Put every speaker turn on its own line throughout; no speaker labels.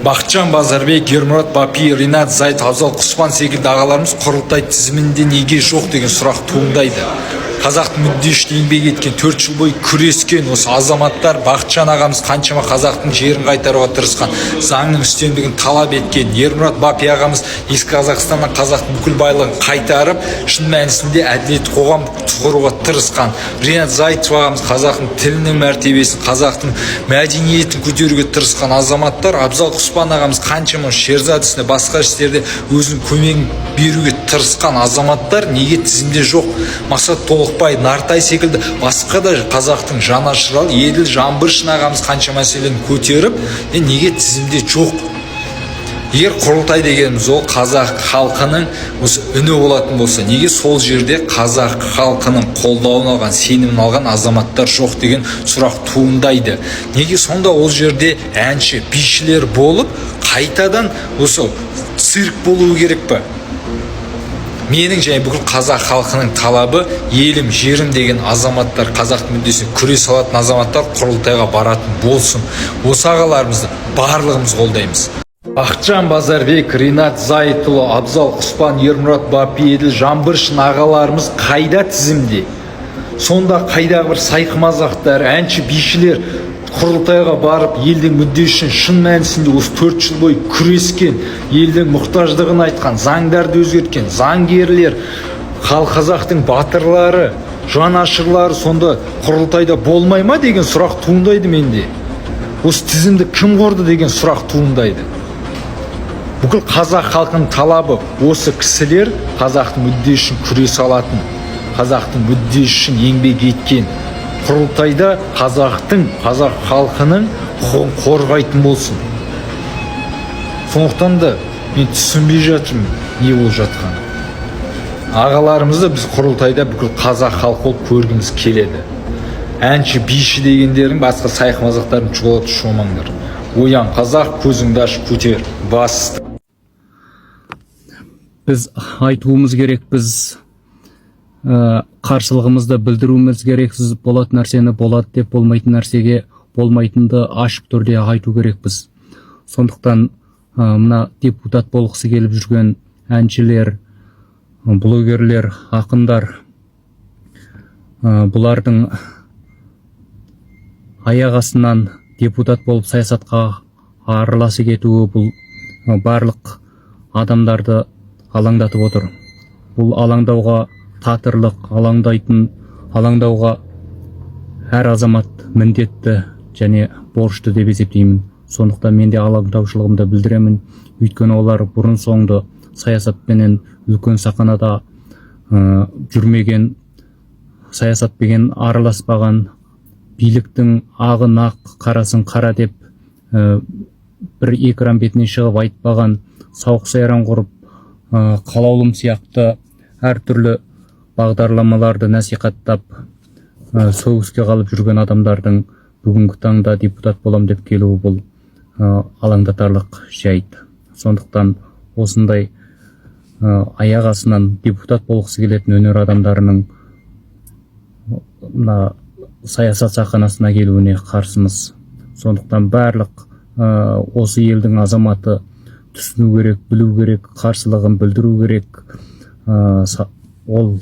Бақытжан Базарбек, Ермұрат Бапи, Ринат Зайд, Абзал Құспан секілді ағаларымыз құрылтай тізімінде неге жоқ деген сұрақ туындайды. Қазақтың мүдде үшін еңбек еткен, 4 жыл бойы күрескен осы азаматтар Бақытжан ағамыз қаншама қазақтың жерін қайтаруға тырысқан, заңның үстемдігін талап еткен. Ермұрат Бапи ағамыз ескі Қазақстаннан қазақтың бүкіл байлығын қайтарып, шын мәнісінде әділетті қоғам құруға тырысқан. Ринат Зайд ағамыз қазақтың тілінің мәртебесін, қазақтың мәдениетін көтеруге тырысқан азаматтар. Абзал Құспан ағамыз қаншама шерзат ісіне, басқа істерде өзінің көмегін беруге тырысқан азаматтар неге тізімде жоқ? Мақсат Толықбай, Нартай секілді басқа да қазақтың жанашыры Еділ Жаңбыршин ағамыз қанша мәселені көтеріп, неге тізімде жоқ? Егер құрылтай дегеніміз ол қазақ халқының осы үні болатын болса, неге сол жерде қазақ халқының қолдауын алған, сенімін алған азаматтар жоқ деген сұрақ туындайды? Неге сонда ол жерде әнші, бишілер болып, қайтадан осы цирк болуы керек пе? Менің және бүкіл қазақ халқының талабы елім, жерім деген азаматтар, қазақтың мүддесіне күрес алатын азаматтар құрылтайға баратын болсын. Осы ағаларымызды барлығымыз қолдаймыз. Бақытжан Базарбек, Ринат Зайытұлы, Абзал Құспан, Ермұрат Бапи, Еділ Жаңбыршин ағаларымыз қайда тізімде? Сонда қайдағы бір сайқымазақтар, әнші, бишілер құрылтайға барып, елдің мүддесі үшін шын мәнісінде осы 4 жыл бойы күрескен, елдің мұқтаждығын айтқан, заңдарды өзгерткен заңгерлер, қазақтың батырлары, жанашырлары сонда құрылтайда болмай ма деген сұрақ туындайды менде. Осы тізімді кім құрды деген сұрақ туындайды. Бүкіл қазақ халқының талабы осы кісілер қазақтың мүддесі үшін күресе алатын, қазақтың мүддесі үшін еңбек еткен. Құрылтайда қазақ халқының құқығын қорғайтын болсын. Сондықтан да мен түсінбей жатырмын не болып жатқанын. Ағаларымызды біз құрылтайда бүкіл қазақ халқы болып көргіміз келеді. Әнші, биші дегендердің басқа сайқымазақтарын жолата шомаңдар. Оян қазақ, көзіңді аш, көтер, бас.
Біз айтуымыз керек, біз қарсылығымызды білдіруіміз керек. Болатын нәрсені болады деп, болмайтын нәрсеге болмайтынды ашық түрде айту керекпіз. Сондықтан мына депутат болғысы келіп жүрген әншілер, блогерлер, ақындар, бұлардың аяқ астынан депутат болып саясатқа араласып кетуі бұл барлық адамдарды алаңдатып отыр. Бұл алаңдауға татырлық, алаңдауға әр азамат міндетті және борышты деп есептеймін. Сондықтан мен де алаңдаушылығымды білдіремін. Өйткені олар бұрын соңды саясатпенен үлкен сахнада жүрмеген, саясатпен араласпаған, биліктің ағын ақ, қарасын қара деп бір экран бетіне шығып айтпаған, сауық сайран құрып, қалаулым сияқты әртүрлі бағдарламаларды насихаттап сөгіске қалып жүрген адамдардың бүгінгі таңда депутат болам деп келуі бұл алаңдатарлық жайт. Сондықтан осындай аяқ астынан депутат болғысы келетін өнер адамдарының саясат сахнасына келуіне қарсымыз. Сондықтан барлық осы елдің азаматы түсіну керек, білу керек, қарсылығын білдіру керек. Ол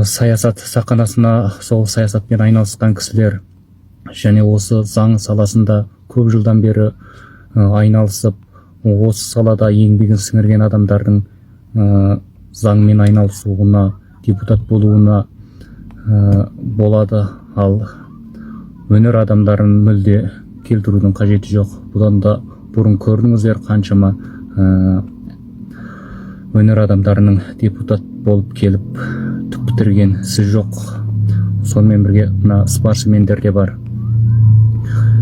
саясат сахнасына сол саясатпен айналысқан кісілер және осы заң саласында көп жылдан бері айналысып, осы салада еңбегін сіңірген адамдардың заңмен айналысуына, депутат болуына болады. Ал өнер адамдарын мүлде келтірудің қажеті жоқ. Бұдан да бұрын көрдіңіздер қаншама өнер адамдарының депутат болып келіп түк бітірген сіз жоқ. Сонымен бірге мына спортсмендер де бар.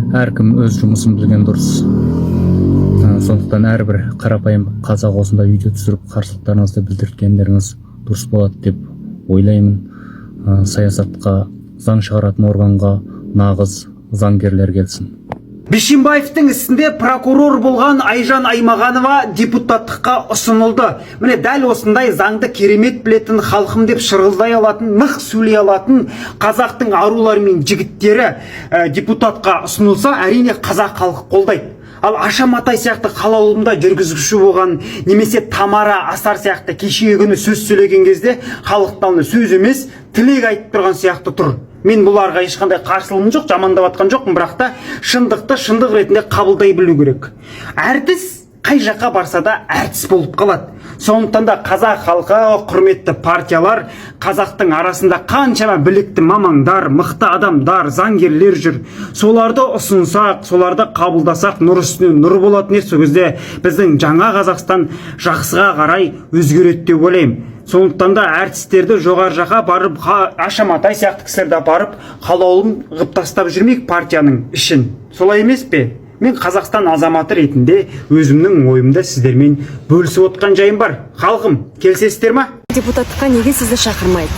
Әркім өз жұмысын білген дұрыс. Сондықтан әрбір қарапайым қазақ осында видео түсіріп қарсылықтарыңызды білдірткендеріңіз дұрыс болады деп ойлаймын. Саясатқа, заң шығаратын органға нағыз заңгерлер келсін.
Бишимбаевтың ісінде прокурор болған Айжан Аймағанова депутаттыққа ұсынылды. Міне дәл осындай заңды керемет білетін, халқым деп шырылдай алатын, нық сөйлей алатын қазақтың арулары мен жігіттері депутатқа ұсынылса, әрине қазақ халқы қолдайды. Ал Аша Матай сияқты қалаулымда жүргізуші болған, немесе Тамара Асар сияқты кешегі күні сөз сөйлеген кезде халықтан сөз емес, тілек айтып тұрған сияқты тұр. Мен бұларға ешқандай қарсылығым жоқ, жамандап атқан жоқпын, бірақ та шындықты шындық ретінде қабылдай білу керек. Әртіс қай жаққа барса да әртіс болып қалады. Сондықтан да қазақ халқы, құрметті партиялар, қазақтың арасында қаншама білікті мамандар, мықты адамдар, заңгерлер жүр. Соларды ұсынсақ, соларды қабылдасақ, нұр үстіне нұр болатын еді. Сол кезде біздің жаңа Қазақстан жақсыға қарай өзгереді деп ойлаймын. Сондықтан да әртістерді жоғары жаққа барып, Аша Матай сияқты кісілерді барып, қалаулым ғып тастап жүрмейік партияның ішін. Солай емес пе? Мен Қазақстан азаматы ретінде өзімнің ойымды сіздермен бөлісіп отқан жайым бар. Халқым, келісесіздер ма?
Депутаттыққа неге сізді шақырмайды?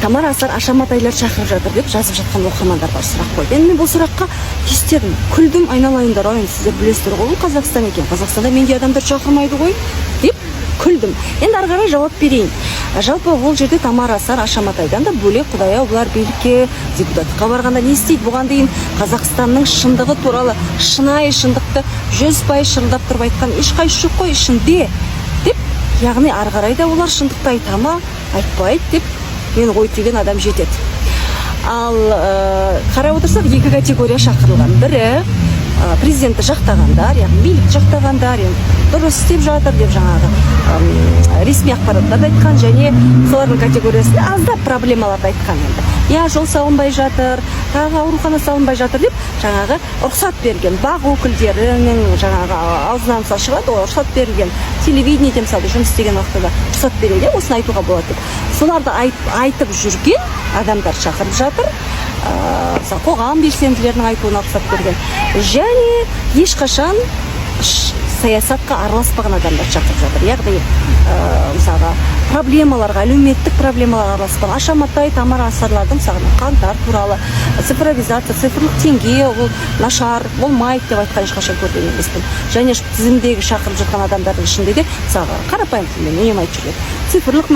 Тамара Асар Аша Матайлар шақырып жатыр деп жазып жатқан оқырмандар бар, сұрақ қойды. Мен бұл сұраққа естедім, күлдім, айналайындар, ойын сіздер білесіздер ғой, Қазақстан екен. Қазақстанда менде адамдар шақырмайды ғой деп күлдім. Енді ары қарай жауап берейін. Жалпы ол жерде Тамара Асар Аша Матайдан да бөлек, құдай-ау, бұлар билікке, депутаттыққа барғанда не істейді? Бұған дейін Қазақстанның шындығы туралы, шынайы шындықты 100% шырылдап тұрып айтқан ешқайсысы жоқ қой ішінде деп, яғни ары қарай да олар шындықты айта ма, айтпайды деп мен ой түйген адам жетеді. Ал қарап отырсақ, екі категория шақырылған. Бірі президентті жақтағандар, яғни билікті жақтағандар, дұрыс істеп жатыр деп жаңағы ресми ақпараттарды айтқан, және солардың категориясында аздап проблемаларды айтқан. Я жол салынбай жатыр, тағы аурухана салынбай жатыр деп жаңағы рұқсат берген, бақ өкілдерінің жаңағы аузынан мысалы шығады, ол рұқсат берілген, телевидениеде мысалы жұмыс істеген уақытта рұқсат берілген, осыны айтуға болады деп. Соларды айтып жүрген адамдар шақырып жатыр. Қоғам белсенділерінің айтуына рұқсат берген, және ешқашан саясатқа араласпаған адамдар шақырып жатыр. Яғни мысалға проблемаларға, әлеуметтік проблемаларға араласқан Аша Матай, Тамара Асарлардың мысалға қаңтар туралы, цифровизация, цифрлық теңге ол нашар болмайды деп айтқан ешқашан көрген емеспін. Және тізімдегі шақырып жатқан адамдардың ішінде де мысалға қарапайым тілмен үнемі айтып жүрген цифрлық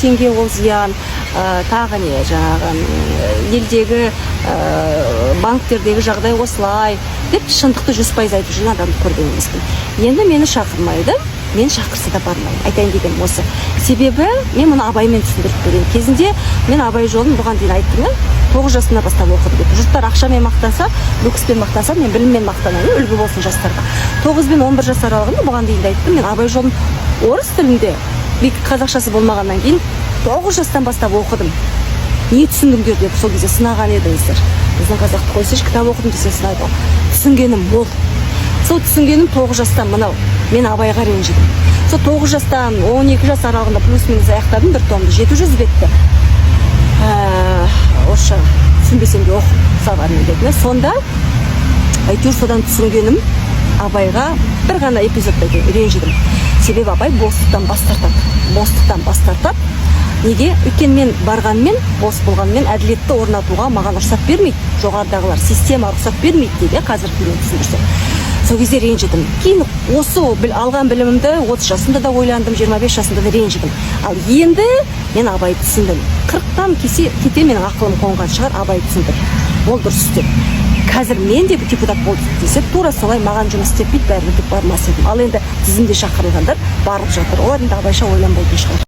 теңге ол зиян, тағы не жаңағы елдегі банктердегі жағдай осылай деп шындықты 100% айтып жүрген адамды көрген емеспін. Енді мені шақырмайды, мен шақырса да бармаймын. Айтайын дегенім осы. Себебі мен мұны Абаймен түсіндіріп берейін. Кезінде мен Абай жолын бұған дейін айттым, 9 жасында бастап оқыдым деп. Жұрттар ақшамен мақтанса, люкспен мақтанса, мен біліммен мақтанамын, үлгі болсын жастарға. 9 бен 11 жас аралығында бұған дейін айттым, мен Абай жолын орыс тілінде, қазақшасы болмағаннан кейін 9 жастан бастап оқыдым. Не түсіндіңдер деп сол кезде сынаған едіңіздер. Біздің қазақты қойсайшы, кітап оқыдым десе сынайды. Түсінгенім мол. Сол түсінгенім 9 жастан мынау. Мен Абайға ренжідім. Сол 9 жастан 12 жас аралығында плюс-минус аяқтадым бір томды, 700 бетті. Орысша түсінбесем де оқып сабармен дедім. Сонда әйтеуір содан түсінгенім Абайға бір ғана эпизодта ренжідім. Себебі Абай бостықтан бас тартады. Неге? Өйткені мен барғанмен, бос болғанмен әділетті орнатуға маған рұқсат бермейді. Жоғарыдағылар система рұқсат бермейді дейді, қазір кейін түсіндірсем. Сол кезде ренжідім. Кейін осы алған білімімді 30 жасымда да ойландым, 25 жасымда да ренжідім. Ал енді мен Абайды түсіндім. 40-тан кете менің ақылым қонған шығар, Абайды түсіндім. Ол дұрыс істеп. Қазір мен де депутат болды десе, тура солай маған жұмыс істеп бәрібір деп бармас едім. Ал енді тізімде шақырылғандар барып жатыр. Олар енді Абайша ойланбайтын шығар.